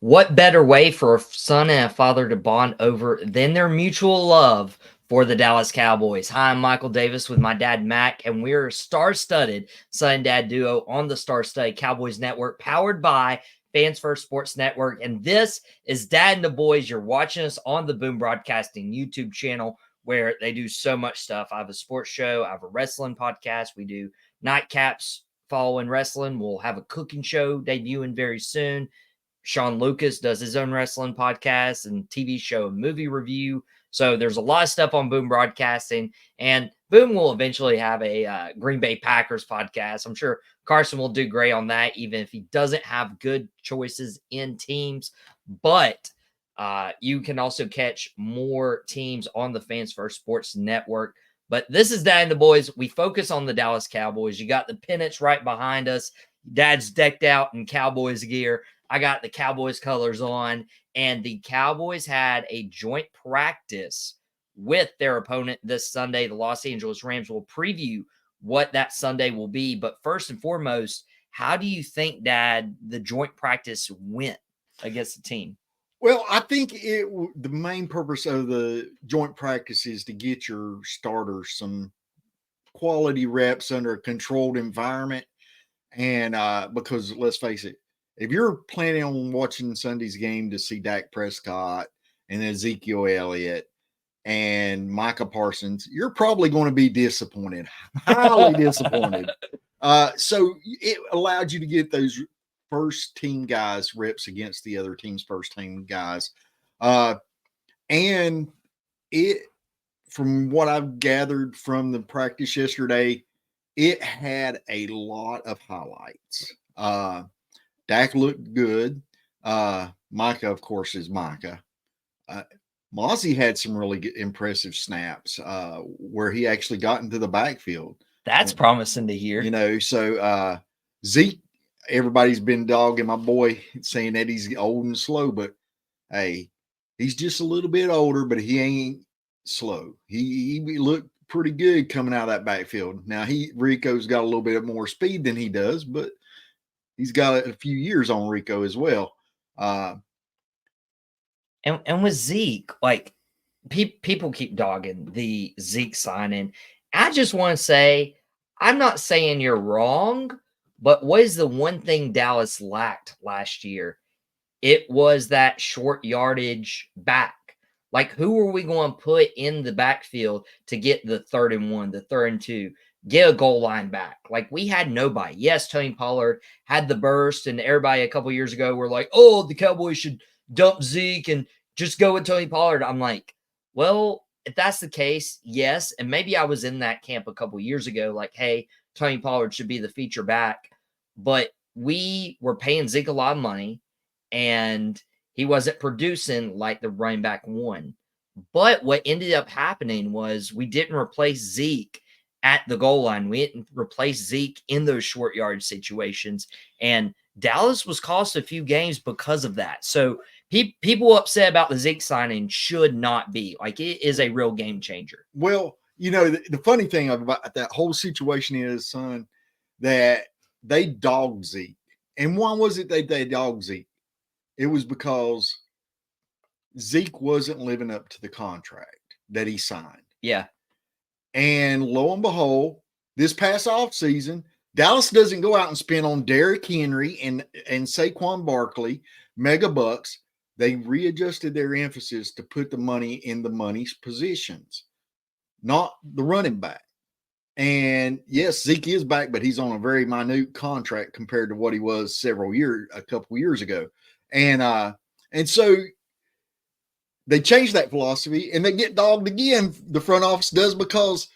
What better way for a son and a father to bond over than their mutual love for the Dallas Cowboys? Hi, I'm Michael Davis with my dad, Mac, and we're a star-studded son and dad duo on the Star-Studded Cowboys Network, powered by Fans First Sports Network. And this is Dad and the Boys. You're watching us on the Boom Broadcasting YouTube channel, where they do so much stuff. I have a sports show. I have a wrestling podcast. We do nightcaps following wrestling. We'll have a cooking show debuting very soon. Sean Lucas does his own wrestling podcast and TV show and movie review. So there's a lot of stuff on Boom Broadcasting, and Boom will eventually have a Green Bay Packers podcast. I'm sure Carson will do great on that, even if he doesn't have good choices in teams. But you can also catch more teams on the Fans First Sports Network. But this is Dad and the Boys. We focus on the Dallas Cowboys. You got the pennants right behind us. Dad's decked out in Cowboys gear. I got the Cowboys colors on, and the Cowboys had a joint practice with their opponent this Sunday. The Los Angeles Rams. Will preview what that Sunday will be. But first and foremost, how do you think, Dad, the joint practice went against the team? Well, I think the main purpose of the joint practice is to get your starters some quality reps under a controlled environment. And because let's face it, if you're planning on watching Sunday's game to see Dak Prescott and Ezekiel Elliott and Micah Parsons, you're probably going to be disappointed, highly disappointed. So it allowed you to get those first team guys reps against the other team's first team guys. And it, from what I've gathered from the practice yesterday, it had a lot of highlights. Dak looked good. Micah, of course, is Micah. Mozzie had some really good, impressive snaps where he actually got into the backfield. That's promising to hear. You know, so Zeke, everybody's been dogging my boy, saying that he's old and slow, but hey, he's just a little bit older, but he ain't slow. He looked pretty good coming out of that backfield. Now Rico's got a little bit more speed than he does, but he's got a few years on Rico as well. And with Zeke, like people keep dogging the Zeke signing. I just want to say, I'm not saying you're wrong, but what is the one thing Dallas lacked last year? It was that short yardage back. Like, who are we going to put in the backfield to get the 3rd and 1, the 3rd and 2, get a goal line back? Like, we had nobody. Yes, Tony Pollard had the burst, and everybody a couple years ago were like, oh, the Cowboys should dump Zeke and just go with Tony Pollard. I'm like, well, if that's the case, yes. And maybe I was in that camp a couple years ago, like, hey, Tony Pollard should be the feature back. But we were paying Zeke a lot of money, and he wasn't producing like the running back one. But what ended up happening was we didn't replace Zeke at the goal line. We didn't replace Zeke in those short yard situations. And Dallas was cost a few games because of that. So people upset about the Zeke signing should not be. Like, it is a real game changer. Well, you know, the funny thing about that whole situation is, son, that they dogged Zeke. And why was it that they dogged Zeke? It was because Zeke wasn't living up to the contract that he signed. Yeah. And lo and behold, this past offseason, Dallas doesn't go out and spend on Derrick Henry and Saquon Barkley mega bucks. They readjusted their emphasis to put the money in the money's positions, not the running back. And yes, Zeke is back, but he's on a very minute contract compared to what he was a couple years ago. And so they changed that philosophy, and they get dogged again. The front office does, because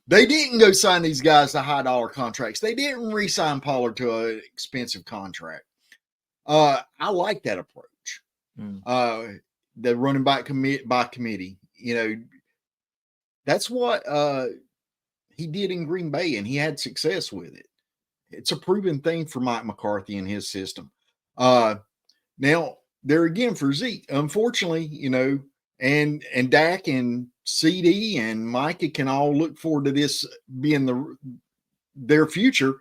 they didn't go sign these guys to high dollar contracts. They didn't re-sign Pollard to an expensive contract. I like that approach. The running back by committee, you know, that's what he did in Green Bay, and he had success with it. It's a proven thing for Mike McCarthy and his system. Now, there again for Zeke, unfortunately, you know, and Dak and CeeDee and Micah can all look forward to this being their future.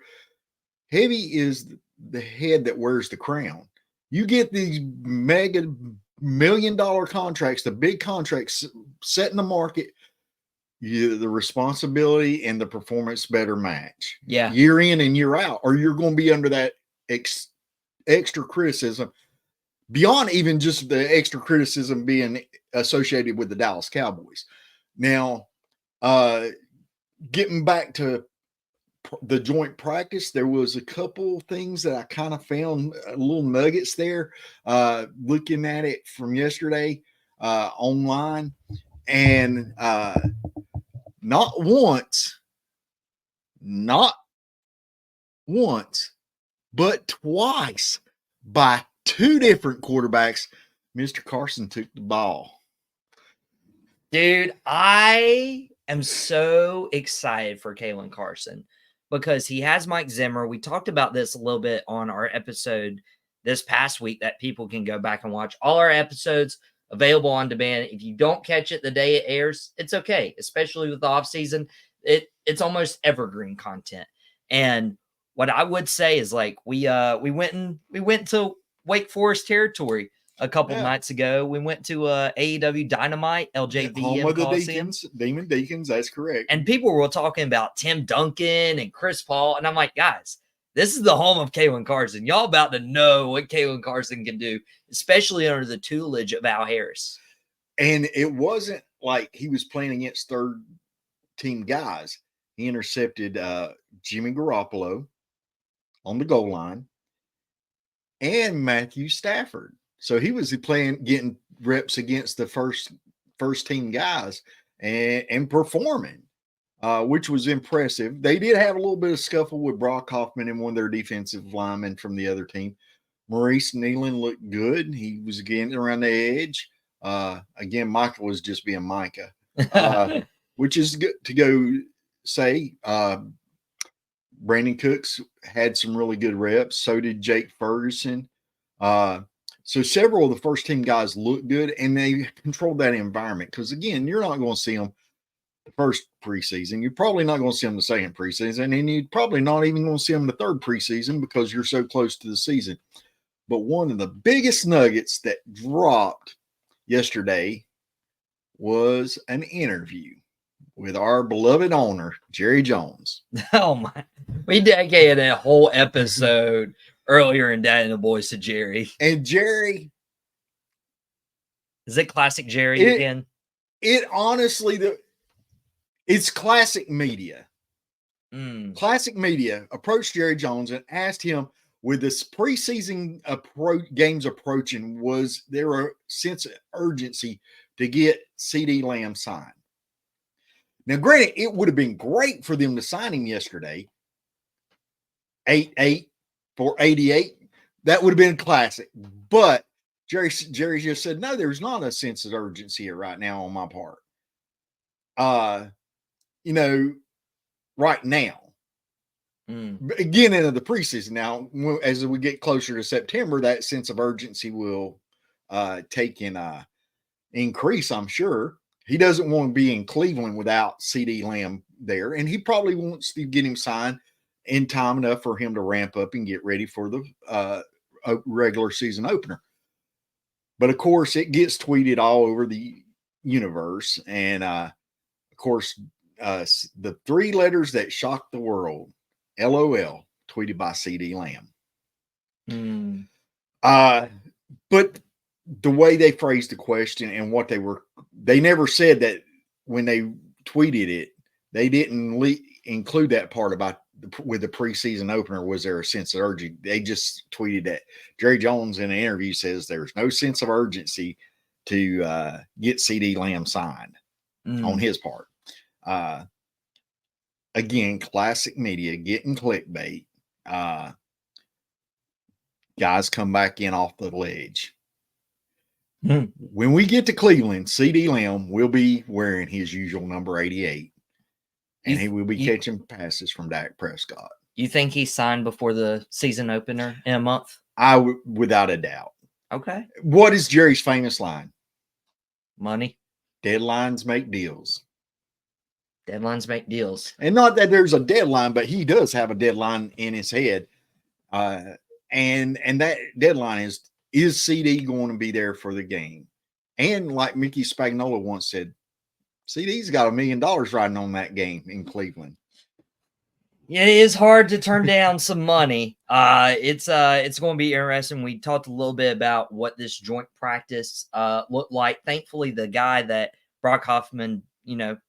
Heavy is the head that wears the crown. You get these mega $1 million contracts, the big contracts set in the market. The responsibility and the performance better match. Yeah. Year in and year out, or you're going to be under that extra criticism beyond even just the extra criticism being associated with the Dallas Cowboys. Now, getting back to the joint practice, there was a couple things that I kind of found little nuggets there, looking at it from yesterday online, and not once, but twice by two different quarterbacks, Mr. Carson took the ball. Dude, I am so excited for Kalen Carson because he has Mike Zimmer. We talked about this a little bit on our episode this past week that people can go back and watch. All our episodes available on demand. If you don't catch it the day it airs, it's okay, especially with the off season. It's almost evergreen content. And what I would say is like we went to Wake Forest territory a couple nights ago. We went to AEW Dynamite, LJV, home of the Coliseum. Demon Deacons. That's correct. And people were talking about Tim Duncan and Chris Paul, and I'm like, guys, this is the home of Kalen Carson. Y'all about to know what Kalen Carson can do, especially under the tutelage of Al Harris. And it wasn't like he was playing against third-team guys. He intercepted Jimmy Garoppolo on the goal line and Matthew Stafford. So he was getting reps against the first team guys and performing, which was impressive. They did have a little bit of scuffle with Brock Hoffman and one of their defensive linemen from the other team. Maurice Nealon looked good. He was getting around the edge. Again, Micah was just being Micah, which is good to go say. Brandon Cooks had some really good reps. So did Jake Ferguson. So several of the first team guys looked good, and they controlled that environment. Because again, you're not going to see them the first preseason. You're probably not going to see them the second preseason, and you're probably not even going to see them the third preseason because you're so close to the season. But one of the biggest nuggets that dropped yesterday was an interview with our beloved owner, Jerry Jones. Oh my! We dedicated a whole episode earlier in Dad and the Boys to Jerry. And Jerry, is it classic Jerry again? It honestly, it's classic media. Classic media approached Jerry Jones and asked him, with this preseason games approaching, was there a sense of urgency to get CeeDee Lamb signed? Now, granted, it would have been great for them to sign him yesterday. 8-8 for 88. That would have been classic. But Jerry just said, no, there's not a sense of urgency right now on my part. Right now. Again, into the preseason. Now, as we get closer to September, that sense of urgency will take in increase, I'm sure. He doesn't want to be in Cleveland without CeeDee Lamb there, and he probably wants to get him signed in time enough for him to ramp up and get ready for the regular season opener. But, of course, it gets tweeted all over the universe, and, of course, the three letters that shocked the world, LOL, tweeted by CeeDee Lamb. But the way they phrased the question and what they never said that when they tweeted it, they didn't include that part about with the preseason opener. Was there a sense of urgency? They just tweeted that Jerry Jones in an interview says there's no sense of urgency to get CeeDee Lamb signed on his part. Again, classic media getting clickbait. Guys come back in off the ledge. When we get to Cleveland, CeeDee Lamb will be wearing his usual number 88, and he will be catching passes from Dak Prescott. You think he's signed before the season opener in a month? Without a doubt. Okay. What is Jerry's famous line? Money. Deadlines make deals. Deadlines make deals. And not that there's a deadline, but he does have a deadline in his head. And that deadline is is CD going to be there for the game? And like Mickey Spagnola once said, CD's got $1 million riding on that game in Cleveland. It is hard to turn down some money. It's going to be interesting. We talked a little bit about what this joint practice looked like. Thankfully, the guy that Brock Hoffman,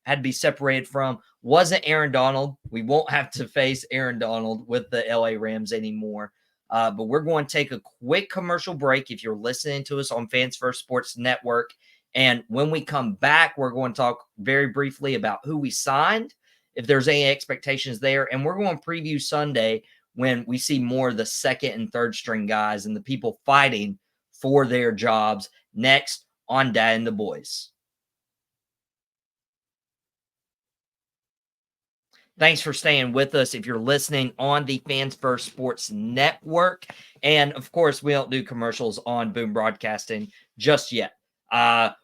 had to be separated from wasn't Aaron Donald. We won't have to face Aaron Donald with the LA Rams anymore. But we're going to take a quick commercial break if you're listening to us on Fans First Sports Network. And when we come back, we're going to talk very briefly about who we signed, if there's any expectations there. And we're going to preview Sunday when we see more of the second and third string guys and the people fighting for their jobs next on Dad and the Boys. Thanks for staying with us if you're listening on the Fans First Sports Network. And of course, we don't do commercials on Boom Broadcasting just yet.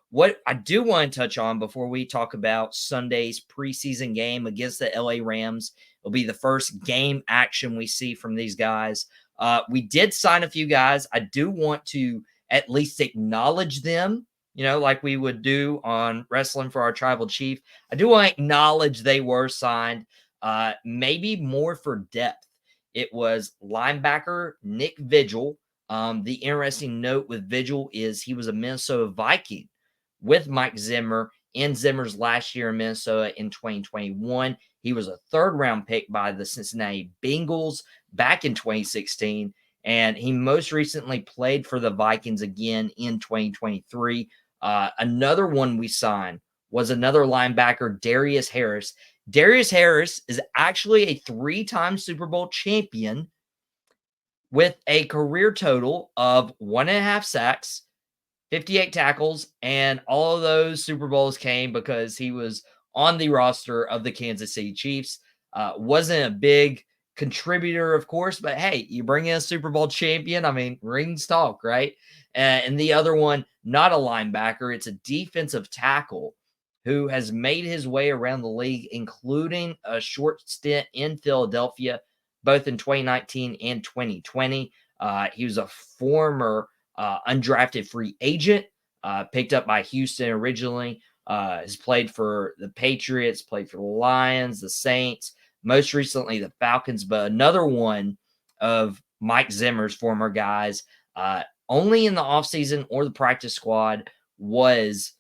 What I do want to touch on before we talk about Sunday's preseason game against the LA Rams, it'll be the first game action we see from these guys. We did sign a few guys. I do want to at least acknowledge them, like we would do on Wrestling for Our Tribal Chief. I do want to acknowledge they were signed, maybe more for depth. It was linebacker Nick Vigil. The interesting note with Vigil is he was a Minnesota Viking with Mike Zimmer in Zimmer's last year in Minnesota in 2021. He was a third-round pick by the Cincinnati Bengals back in 2016, and he most recently played for the Vikings again in 2023. Another one we signed was another linebacker, Darius Harris. Darius Harris is actually a 3-time Super Bowl champion with a career total of 1.5 sacks, 58 tackles, and all of those Super Bowls came because he was on the roster of the Kansas City Chiefs. Wasn't a big contributor, of course, but hey, you bring in a Super Bowl champion. I mean, rings talk, right? And the other one, not a linebacker, it's a defensive tackle who has made his way around the league, including a short stint in Philadelphia, both in 2019 and 2020. He was a former undrafted free agent, picked up by Houston originally, has played for the Patriots, played for the Lions, the Saints, most recently the Falcons, but another one of Mike Zimmer's former guys, only in the offseason or the practice squad was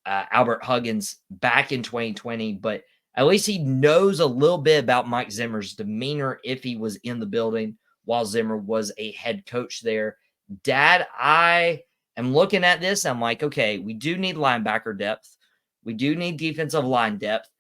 Albert Huggins back in 2020, but at least he knows a little bit about Mike Zimmer's demeanor if he was in the building while Zimmer was a head coach there. Dad, I am looking at this. I'm like, okay, we do need linebacker depth. We do need defensive line depth.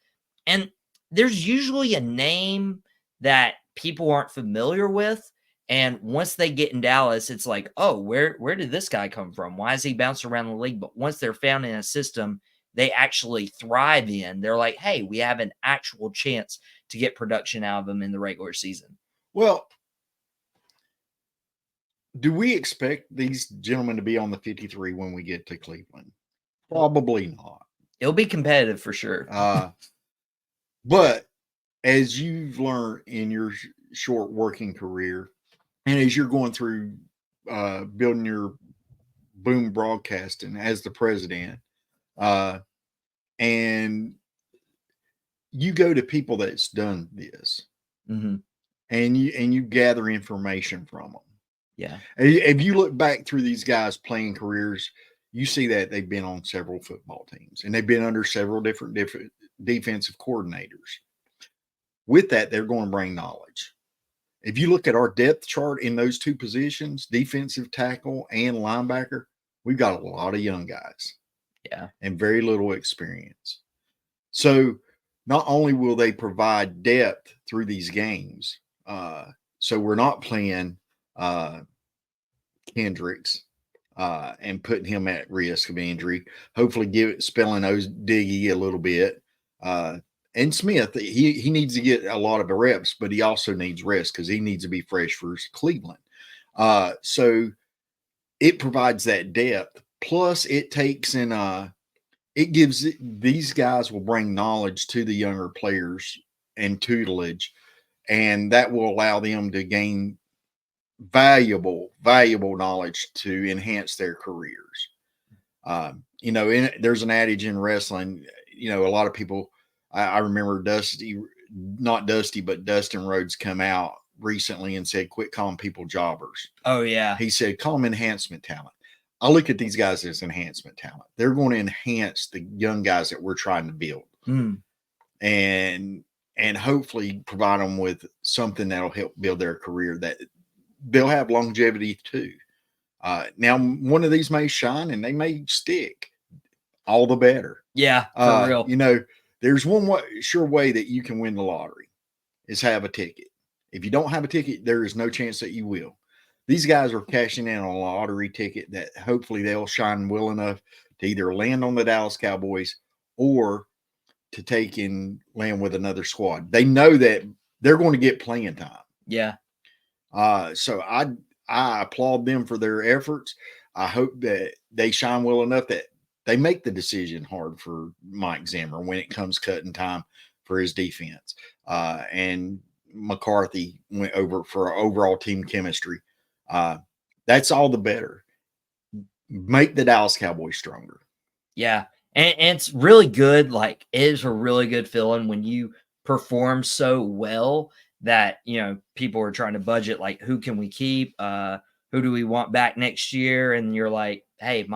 And there's usually a name that people aren't familiar with. And once they get in Dallas, it's like, oh, where did this guy come from? Why is he bouncing around the league? But once they're found in a system they actually thrive in, they're like, hey, we have an actual chance to get production out of them in the regular season. Well, do we expect these gentlemen to be on the 53 when we get to Cleveland? Probably not. It'll be competitive for sure. But as you've learned in your short working career, and as you're going through building your Boom Broadcasting as the president, and you go to people that's done this, and you gather information from them. Yeah. If you look back through these guys' playing careers, you see that they've been on several football teams and they've been under several different defensive coordinators. With that, they're going to bring knowledge. If you look at our depth chart in those two positions, defensive tackle and linebacker, we've got a lot of young guys. Yeah. And very little experience. So not only will they provide depth through these games, so we're not playing Kendricks and putting him at risk of injury. Hopefully spelling Diggy a little bit. And Smith, he needs to get a lot of the reps, but he also needs rest because he needs to be fresh for Cleveland. So it provides that depth. Plus, it takes in it gives these guys will bring knowledge to the younger players and tutelage, and that will allow them to gain valuable knowledge to enhance their careers. There's an adage in wrestling. A lot of people. I remember not Dusty, but Dustin Rhodes come out recently and said, "Quit calling people jobbers." Oh yeah. He said, "Call them enhancement talent." I look at these guys as enhancement talent. They're going to enhance the young guys that we're trying to build, and hopefully provide them with something that'll help build their career, that they'll have longevity too. Now, one of these may shine and they may stick. All the better. Yeah, for real. There's one sure way that you can win the lottery is have a ticket. If you don't have a ticket, there is no chance that you will. These guys are cashing in on a lottery ticket that hopefully they'll shine well enough to either land on the Dallas Cowboys or to take and land with another squad. They know that they're going to get playing time. Yeah. So I applaud them for their efforts. I hope that they shine well enough that they make the decision hard for Mike Zimmer when it comes cutting time for his defense. And McCarthy went over for overall team chemistry. That's all the better. Make the Dallas Cowboys stronger. Yeah. And it's really good. Like, it is a really good feeling when you perform so well that, people are trying to budget, like, who can we keep? Who do we want back next year? And you're like, hey,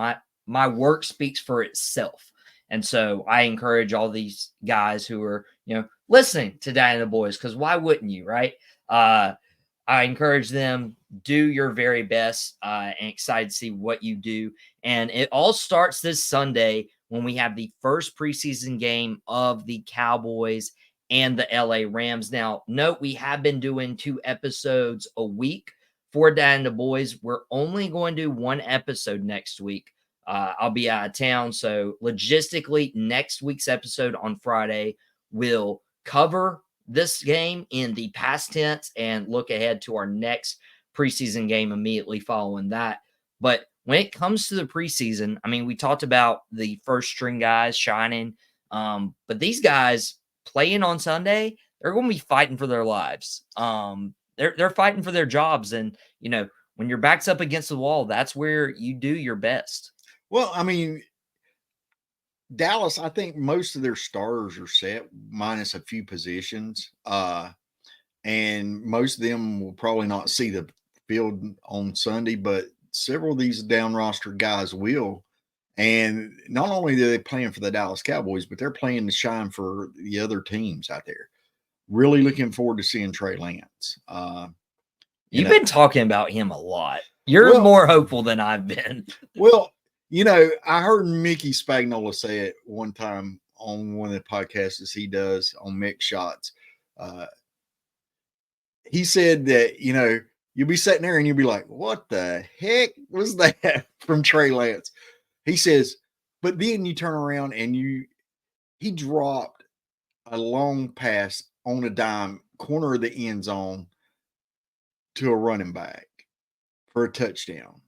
my work speaks for itself. And so I encourage all these guys who are, listening to Dad and the Boys, because why wouldn't you, right? I encourage them, do your very best, and excited to see what you do. And it all starts this Sunday when we have the first preseason game of the Cowboys and the LA Rams. Now, note, we have been doing 2 episodes a week for Dad and the Boys. We're only going to do 1 episode next week. I'll be out of town. So logistically, next week's episode on Friday will cover this game in the past tense and look ahead to our next preseason game immediately following that. But when it comes to the preseason, I mean, we talked about the first string guys shining, but these guys playing on Sunday, they're going to be fighting for their lives. They're fighting for their jobs. And, when your back's up against the wall, that's where you do your best. Well, I mean, Dallas, I think most of their starters are set, minus a few positions. And most of them will probably not see the field on Sunday, but several of these down roster guys will. And not only are they playing for the Dallas Cowboys, but they're playing to shine for the other teams out there. Really looking forward to seeing Trey Lance. You've been talking about him a lot. You're more hopeful than I've been. Well, I heard Mickey Spagnola say it one time on one of the podcasts he does on Mix Shots. He said that, you'll be sitting there and you'll be like, what the heck was that from Trey Lance? He says, but then you turn around and he dropped a long pass on a dime, corner of the end zone to a running back for a touchdown.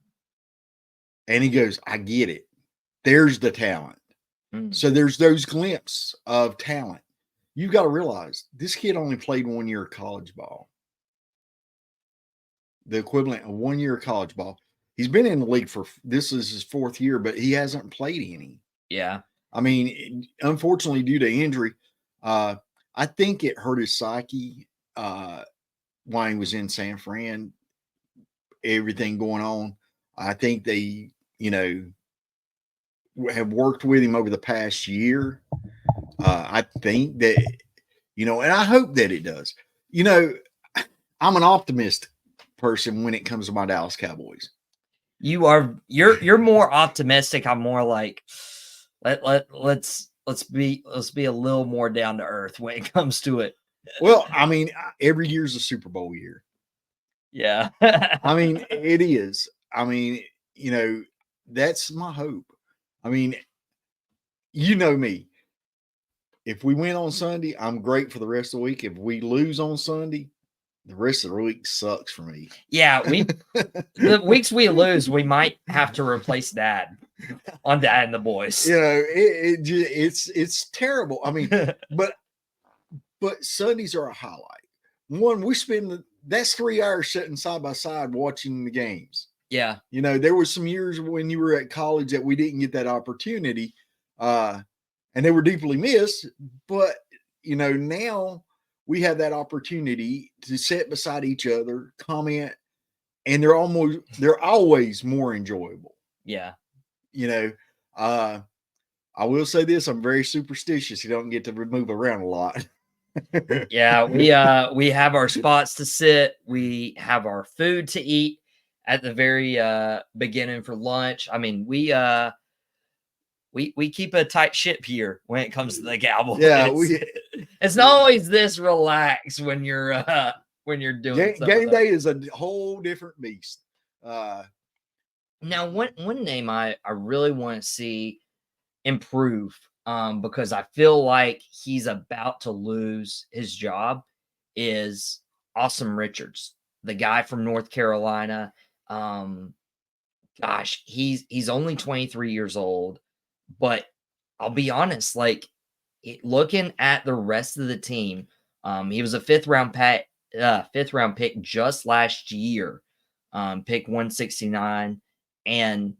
And he goes, I get it. There's the talent. So there's those glimpses of talent. You got to realize this kid only played 1 year of college ball. The equivalent of 1 year of college ball. He's been in the league this is his 4th year, but he hasn't played any. Yeah. I mean, unfortunately, due to injury, I think it hurt his psyche while he was in San Fran. Everything going on. I think they, have worked with him over the past year. I think that, and I hope that it does. I'm an optimist person when it comes to my Dallas Cowboys. You're more optimistic. I'm more like, let's be a little more down to earth when it comes to it. Well, I mean, every year's a Super Bowl year. Yeah. I mean, it is. I mean, that's my hope. I mean, you know me. If we win on Sunday, I'm great for the rest of the week. If we lose on Sunday, the rest of the week sucks for me. Yeah, the weeks we lose, we might have to replace Dad on Dad and the Boys. It's terrible. I mean, but Sundays are a highlight. One, we spend that's 3 hours sitting side by side watching the games. Yeah. You know, there was some years when you were at college that we didn't get that opportunity, and they were deeply missed. But, you know, now we have that opportunity to sit beside each other, comment, and they're always more enjoyable. Yeah. You know, I will say this, I'm very superstitious. You don't get to move around a lot. Yeah, we have our spots to sit. We have our food to eat at the very beginning for lunch. I mean, we keep a tight ship here when it comes to the Cowboys. Yeah, it's not always this relaxed when you're doing game day is a whole different beast. Now, one name I really want to see improve, because I feel like he's about to lose his job, is Awesome Richards, the guy from North Carolina. Gosh, he's only 23 years old, but I'll be honest, like looking at the rest of the team, he was a fifth round pick just last year, pick 169, and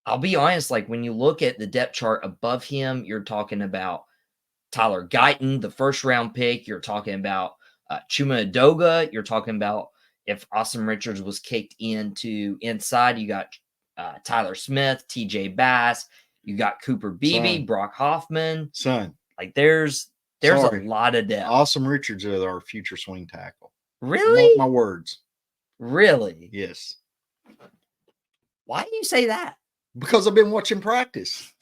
I'll be honest, like when you look at the depth chart above him, you're talking about Tyler Guyton, the first round pick. You're talking about Chuma Edoga. You're talking about if Awesome Richards was kicked into inside, you got Tyler Smith, TJ Bass. You got Cooper Beebe, Brock Hoffman. Like there's a lot of depth. Awesome Richards is our future swing tackle. Really? My words. Really? Yes. Why do you say that? Because I've been watching practice.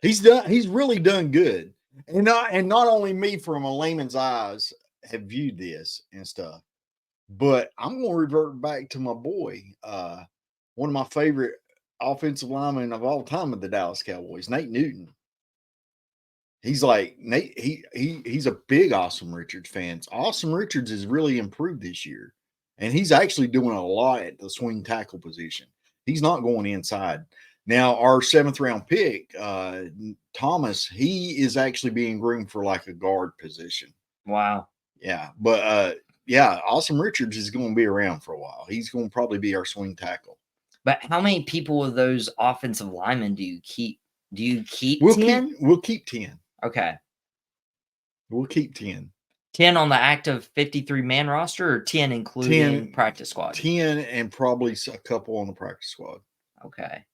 He's really done good. And not only me from a layman's eyes have viewed this and stuff, but I'm going to revert back to my boy, one of my favorite offensive linemen of all time of the Dallas Cowboys, Nate Newton. He's like Nate. He's a big Awesome Richards fan. Awesome Richards has really improved this year, and he's actually doing a lot at the swing tackle position. He's not going inside. Now, our 7th round pick, Thomas, he is actually being groomed for like a guard position. Wow. Yeah. But Awesome Richards is going to be around for a while. He's going to probably be our swing tackle. But how many people of those offensive linemen do you keep? Do you keep we'll 10? We'll keep 10. Okay. We'll keep 10. 10 on the active 53-man roster, or 10 including practice squad? 10 and probably a couple on the practice squad. Okay.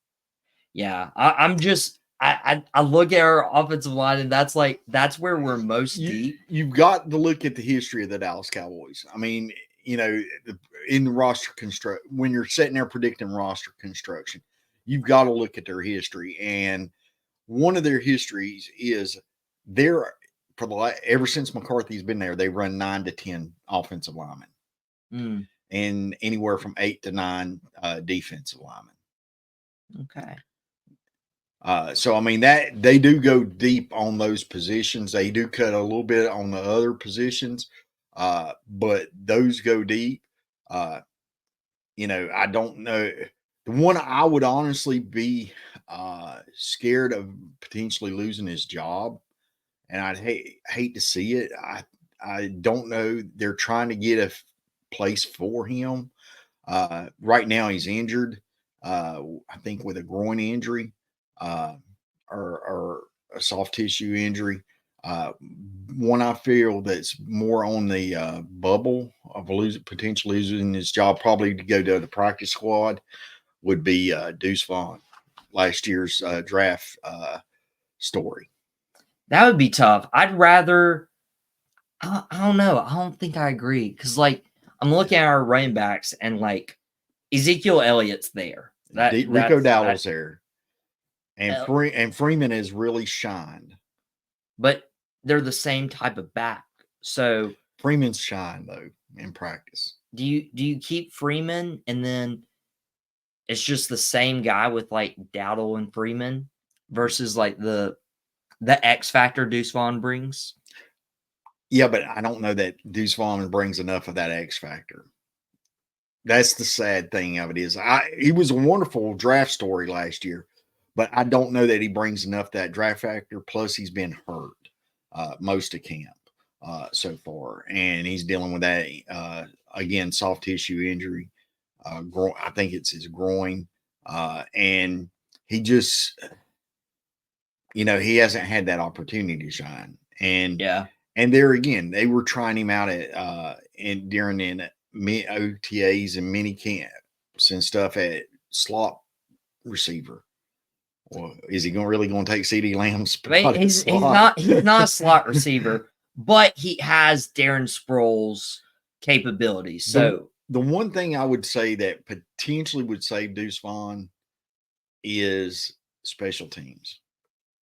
Yeah. I'm just I look at our offensive line, and that's where we're most deep. You've got to look at the history of the Dallas Cowboys. I mean, you know, in the roster when you're sitting there predicting roster construction, you've got to look at their history. And one of their histories is ever since McCarthy's been there, they run 9 to 10 offensive linemen, and anywhere from 8 to 9 defensive linemen. Okay. So I mean that they do go deep on those positions. They do cut a little bit on the other positions, but those go deep. You know, I don't know. The one I would honestly be scared of potentially losing his job, and I'd hate to see it. I don't know. They're trying to get a place for him. Right now he's injured. I think with a groin injury, or a soft tissue injury. One I feel that's more on the bubble of potentially losing his job, probably to go to the practice squad, would be Deuce Vaughn, last year's draft story. That would be tough. I'd rather. I don't know. I don't think I agree, because like I'm looking at our running backs, and like Ezekiel Elliott's there. Rico Dowdle's there. And Freeman has really shined. But they're the same type of back. So Freeman's shined though in practice. Do you keep Freeman, and then it's just the same guy with like Dowdle and Freeman versus like the X factor Deuce Vaughn brings? Yeah, but I don't know that Deuce Vaughn brings enough of that X factor. That's the sad thing of it is he was a wonderful draft story last year, but I don't know that he brings enough that draft factor. Plus, he's been hurt most of camp. so far, and he's dealing with that again, soft tissue injury. I think it's his groin, and he just, he hasn't had that opportunity to shine. And Yeah. and there again, they were trying him out at during OTAs and mini camps and stuff at slot receiver. Well, is he really going to take CeeDee Lamb's spot? I mean, he's not a slot receiver, but he has Darren Sproles' capabilities. So the one thing I would say that potentially would save Deuce Vaughn is special teams.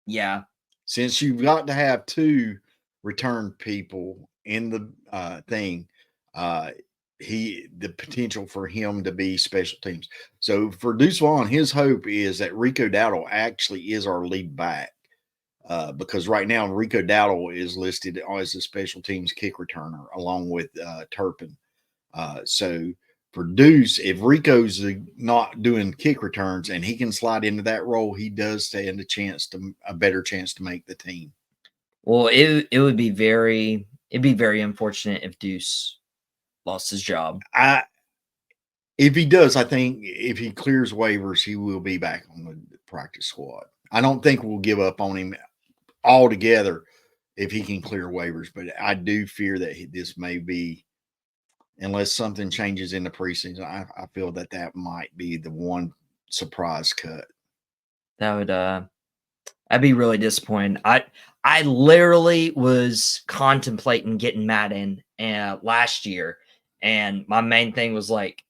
Yeah. Since you've got to have two return people in the thing, the potential for him to be special teams. So for Deuce Vaughn, his hope is that Rico Dowdle actually is our lead back. Because right now Rico Dowdle is listed as a special teams kick returner along with Turpin. So for Deuce, if Rico's not doing kick returns and he can slide into that role, he does stand a better chance to make the team. Well, it'd be very unfortunate if Deuce lost his job. If he does, I think if he clears waivers, he will be back on the practice squad. I don't think we'll give up on him altogether if he can clear waivers, but I do fear that this may be, unless something changes in the preseason, I feel that might be the one surprise cut. That would I'd be really disappointed. I literally was contemplating getting Madden last year, and my main thing was like,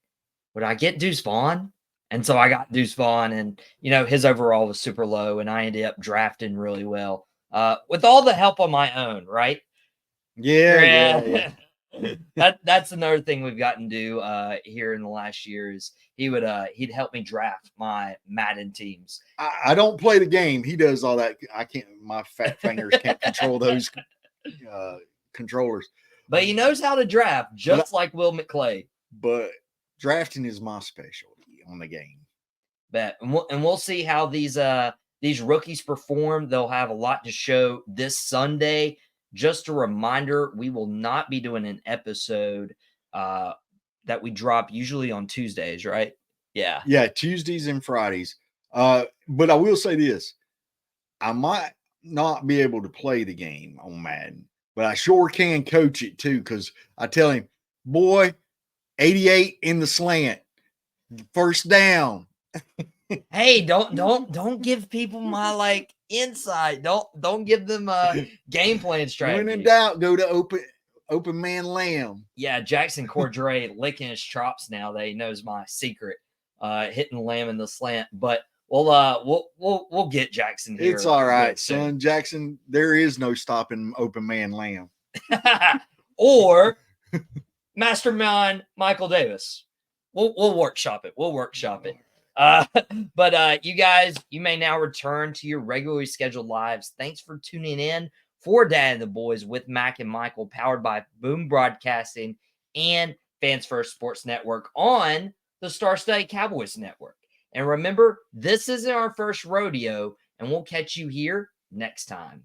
would I get Deuce Vaughn? And so I got Deuce Vaughn, and his overall was super low, and I ended up drafting really well with all the help on my own, right? Yeah. That's another thing we've gotten to do here in the last year is he'd help me draft my Madden teams. I don't play the game. He does all that. I can't. My fat fingers can't control those controllers. But he knows how to draft, just like Will McClay. But drafting is my specialty on the game. Bet, and we'll see how these rookies perform. They'll have a lot to show this Sunday. Just a reminder, we will not be doing an episode that we drop usually on Tuesdays, right? Yeah. Yeah, Tuesdays and Fridays. But I will say this. I might not be able to play the game on Madden, but I sure can coach it too, because I tell him, boy, 88 in the slant, first down. Hey, don't give people my insight. Don't give them game plan strategy. When in doubt, go to open man Lamb. Yeah, Jackson Cordray licking his chops now that he knows my secret, hitting Lamb in the slant. But we'll get Jackson here. It's all right, son. Jackson, there is no stopping open man Lamb. Or Mastermind Michael Davis. We'll workshop it. But you guys, you may now return to your regularly scheduled lives. Thanks for tuning in for Dad and the Boys with Mac and Michael, powered by Boom Broadcasting and Fans First Sports Network on the Star Studded Cowboys Network. And remember, this isn't our first rodeo, and we'll catch you here next time.